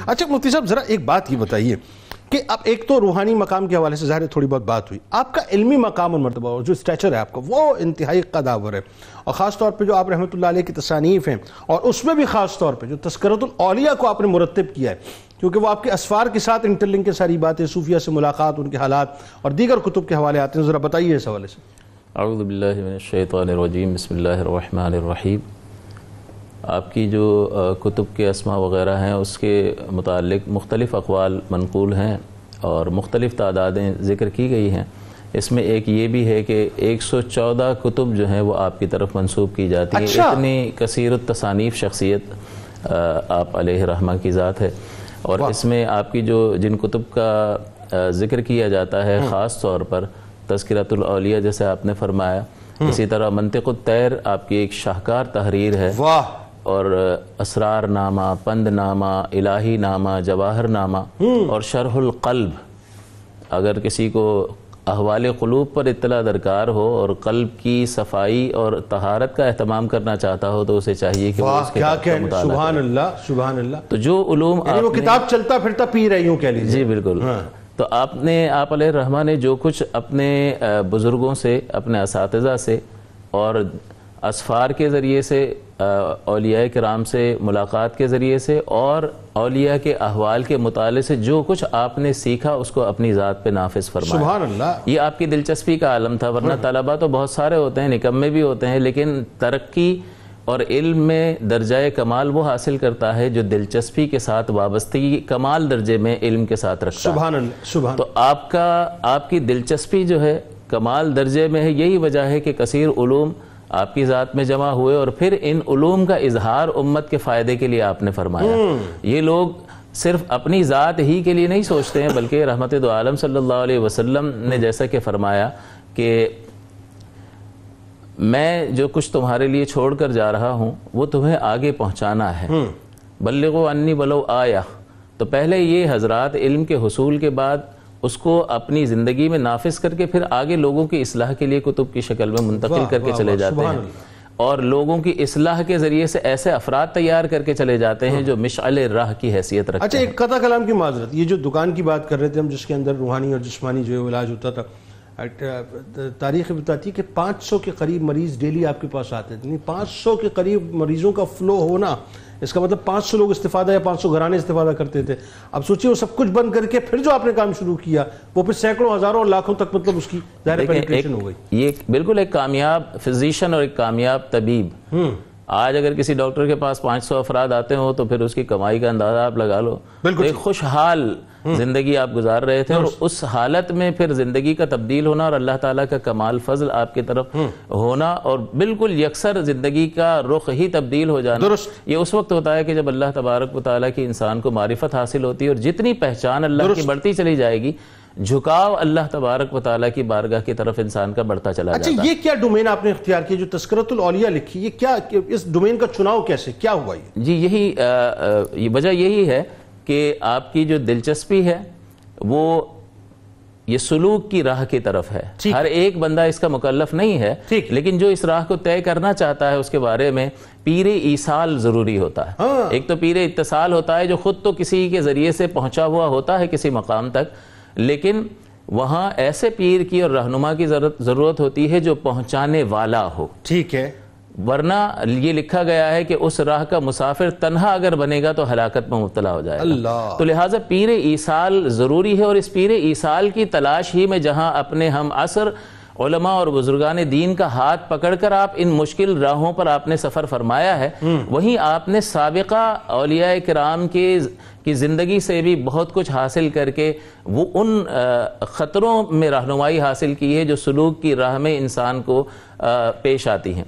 اچھا مفتی صاحب ذرا ایک بات یہ بتائیے کہ اب ایک تو روحانی مقام کے حوالے سے ظاہر تھوڑی بہت بات ہوئی، آپ کا علمی مقام اور مرتبہ اور جو اسٹیچر ہے آپ کا وہ انتہائی قداور ہے، اور خاص طور پہ جو آپ رحمۃ اللہ علیہ کی تصانیف ہیں، اور اس میں بھی خاص طور پہ جو تذکرۃ الاولیاء کو آپ نے مرتب کیا ہے، کیونکہ وہ آپ کے اسفار کے ساتھ انٹرلنک کے ساری باتیں، صوفیہ سے ملاقات، ان کے حالات اور دیگر کتب کے حوالے آتے ہیں، ذرا بتائیے اس حوالے سے۔ اعوذ باللہ من الشیطان الرجیم، بسم اللہ الرحمن الرحیم۔ آپ کی جو کتب کے اسماء وغیرہ ہیں اس کے متعلق مختلف اقوال منقول ہیں اور مختلف تعدادیں ذکر کی گئی ہیں۔ اس میں ایک یہ بھی ہے کہ 114 کتب جو ہیں وہ آپ کی طرف منسوب کی جاتی ہے۔ اتنی کثیر التصانیف شخصیت آپ علیہ رحمہ کی ذات ہے، اور اس میں آپ کی جن کتب کا ذکر کیا جاتا ہے خاص طور پر تذکرۃ الاولیاء جیسے آپ نے فرمایا، اسی طرح منطق الطیر آپ کی ایک شاہکار تحریر ہے، اور اسرار نامہ، پند نامہ، الہی نامہ، جواہر نامہ، اور شرح القلب۔ اگر کسی کو احوال قلوب پر اطلاع درکار ہو اور قلب کی صفائی اور طہارت کا اہتمام کرنا چاہتا ہو تو اسے چاہیے کہ وہ اس کتاب کا مطالعہ کرے۔ سبحان اللہ، سبحان اللہ۔ تو جو علوم وہ کتاب چلتا پھرتا پی رہی ہوں کہہ لیجیے۔ جی بالکل۔ تو آپ علیہ الرحمٰن نے جو کچھ اپنے بزرگوں سے، اپنے اساتذہ سے اور اسفار کے ذریعے سے، اولیاء کرام سے ملاقات کے ذریعے سے اور اولیاء کے احوال کے مطالعے سے جو کچھ آپ نے سیکھا اس کو اپنی ذات پہ نافذ فرمایا۔ سبحان اللہ۔ یہ آپ کی دلچسپی کا عالم تھا، ورنہ طلباء تو بہت سارے ہوتے ہیں، نکمے بھی ہوتے ہیں، لیکن ترقی اور علم میں درجہ کمال وہ حاصل کرتا ہے جو دلچسپی کے ساتھ وابستگی کمال درجے میں علم کے ساتھ رکھتا ہے۔ سبحان اللہ، سبحان۔ تو آپ کی دلچسپی جو ہے کمال درجے میں ہے، یہی وجہ ہے کہ کثیر علوم آپ کی ذات میں جمع ہوئے، اور پھر ان علوم کا اظہار امت کے فائدے کے لیے آپ نے فرمایا۔ یہ لوگ صرف اپنی ذات ہی کے لیے نہیں سوچتے ہیں، بلکہ رحمت دو عالم صلی اللہ علیہ وسلم نے جیسا کہ فرمایا کہ میں جو کچھ تمہارے لیے چھوڑ کر جا رہا ہوں وہ تمہیں آگے پہنچانا ہے، بلغوا انی ولو آیہ۔ تو پہلے یہ حضرات علم کے حصول کے بعد اس کو اپنی زندگی میں نافذ کر کے پھر آگے لوگوں کی اصلاح کے لیے کتب کی شکل میں منتقل کر کے چلے جاتے ہیں، اور لوگوں کی اصلاح کے ذریعے سے ایسے افراد تیار کر کے چلے جاتے ہیں جو مشعل راہ کی حیثیت رکھتے ہیں۔ اچھا ایک قطع کلام کی معذرت، یہ جو دکان کی بات کر رہے تھے ہم جس کے اندر روحانی اور جسمانی جو علاج ہوتا تھا، تاریخ بتاتی ہے کہ 500 کے قریب مریض ڈیلی آپ کے پاس آتے تھے۔ 500 کے قریب مریضوں کا فلو ہونا، اس کا مطلب 500 لوگ استفادہ یا 500 گھرانے استفادہ کرتے تھے۔ اب سوچئے وہ سب کچھ بند کر کے پھر جو آپ نے کام شروع کیا وہ پھر سینکڑوں، ہزاروں اور لاکھوں تک مطلب اس کی ظاہر پینیٹریشن ہو گئی۔ یہ بالکل ایک کامیاب فزیشین اور ایک کامیاب طبیب، آج اگر کسی ڈاکٹر کے پاس 500 افراد آتے ہوں تو پھر اس کی کمائی کا اندازہ آپ لگا لو۔ ایک خوشحال زندگی آپ گزار رہے تھے، اور اس حالت میں پھر زندگی کا تبدیل ہونا اور اللہ تعالیٰ کا کمال فضل آپ کی طرف ہونا اور بالکل یکسر زندگی کا رخ ہی تبدیل ہو جانا، یہ اس وقت ہوتا ہے کہ جب اللہ تبارک و تعالیٰ کی انسان کو معرفت حاصل ہوتی ہے، اور جتنی پہچان اللہ کی بڑھتی چلی جائے گی، جھکاؤ اللہ تبارک و تعالیٰ کی بارگاہ کی طرف انسان کا بڑھتا چلا جاتا ہے۔ اچھا یہ کیا ڈومین آپ نے اختیار کیا جو تذکرۃ الاولیاء لکھی، یہ کیا، اس ڈومین کا چناؤ کیسے، کیا ہوا یہ؟ جی یہی وجہ یہی ہے کہ آپ کی جو دلچسپی ہے وہ یہ سلوک کی راہ کی طرف ہے۔ ہر ایک بندہ اس کا مکلف نہیں ہے، لیکن جو اس راہ کو طے کرنا چاہتا ہے اس کے بارے میں پیر ایصال ضروری ہوتا ہے۔ ایک تو پیر اتصال ہوتا ہے جو خود تو کسی کے ذریعے سے پہنچا ہوا ہوتا ہے کسی مقام تک، لیکن وہاں ایسے پیر کی اور رہنما کی ضرورت ہوتی ہے جو پہنچانے والا ہو۔ ٹھیک ہے، ورنہ یہ لکھا گیا ہے کہ اس راہ کا مسافر تنہا اگر بنے گا تو ہلاکت میں مبتلا ہو جائے گا۔ تو لہٰذا پیر ایصال ضروری ہے، اور اس پیر ایصال کی تلاش ہی میں جہاں اپنے ہم عصر علماء اور بزرگان دین کا ہاتھ پکڑ کر آپ ان مشکل راہوں پر آپ نے سفر فرمایا ہے، وہیں آپ نے سابقہ اولیاء کرام کی زندگی سے بھی بہت کچھ حاصل کر کے وہ ان خطروں میں رہنمائی حاصل کی ہے جو سلوک کی راہ میں انسان کو پیش آتی ہیں۔